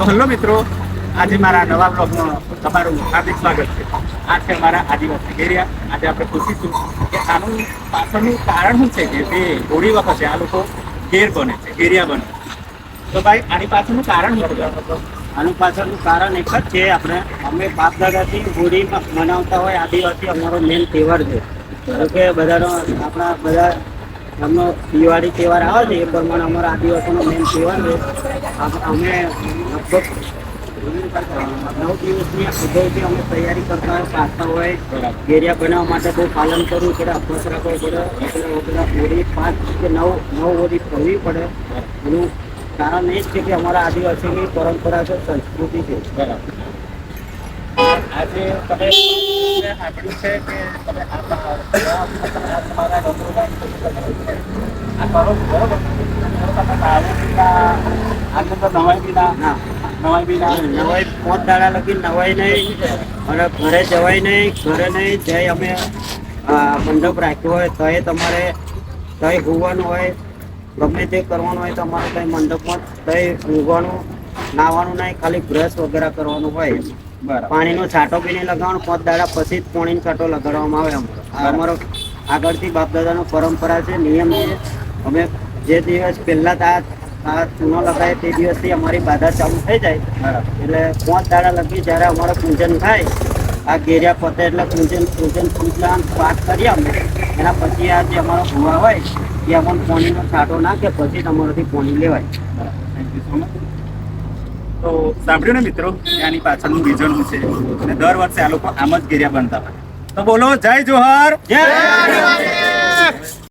તો હલો મિત્રો, આજે મારા નવા બ્લોગમાં તમારું હાર્દિક સ્વાગત છે. આ છે અમારા આદિવાસી એરિયા. આજે આપણે પૂછીશું કે આનું પાછળનું કારણ શું છે કે તે હોળી વખતે આ લોકો ઘેર બને છે, એરિયા બને છે. તો ભાઈ આની પાછળનું કારણ શું છે? આનું પાછળનું કારણ એક જ છે. અમે બાપ દાદાથી હોળી મનાવતા હોય. આદિવાસી અમારો મેન તહેવાર છે. કે બધાનો આપણા બધા એમનો દિવાળી તહેવાર આવે છે એ પ્રમાણે અમારા આદિવાસીનો મેન તહેવાર છે. અમે લગભગ 9 દિવસની અગાઉથી અમે તૈયારી કરતા હોય, પાડતા હોય. ઘેરિયા બનાવવા માટે બહુ પાલન કરવું પડે, અભ્યાસ રાખવો પડે. બધા હોળી 5 કે 9 હોળી કરવી પડે. એનું કારણ એ જ છે કે અમારા આદિવાસીની પરંપરા છે, સંસ્કૃતિ છે. આજે તમે સાંભળ્યું છે કે તમે તમારા કરો બરોબર. આજે તો નવાઈ બીના નવાઈ 5 દાડા લગી નવાઈ નહીં અને ઘરે જવાય નહીં, ઘરે નહીં જઈ અમે મંડપ રાખ્યો હોય તો એ તમારે તઈ હોવાનું હોય, ગમે તે કરવાનું હોય તો અમારે કઈ મંડપમાં તઈ ઊંઘવાનું, નાવાનું નહીં, ખાલી બ્રશ વગેરે કરવાનું હોય. પાણીનો છાંટો બી નહીં લગાવવાનો. 5 દાડા પછી જ પાણીનો છાંટો લગાડવામાં આવે. અમારો આગળથી બાપ દાદાનો પરંપરા છે, નિયમ છે. અમે જે દિવસ પહેલા આ ચૂનો લગાવે તે દિવસથી અમારી બાધા ચાલુ થઈ જાય. એટલે 5 દાડા લગી જ્યારે અમારું પૂજન થાય, આ ઘેરિયા પતે એટલે પૂજા પાઠ કરીએ અમે. એના પછી આ જે અમારો ભૂવા હોય એ અમને પાણીનો છાંટો નાખે, પછી તમારાથી પાણી લેવાય. તો સાંભળ્યું ને મિત્રો, આની પાછળનું રીઝન શું છે અને દર વર્ષે આ લોકો આમ જ ઘેરિયા બનતા હોય. તો બોલો જય જોહર, જય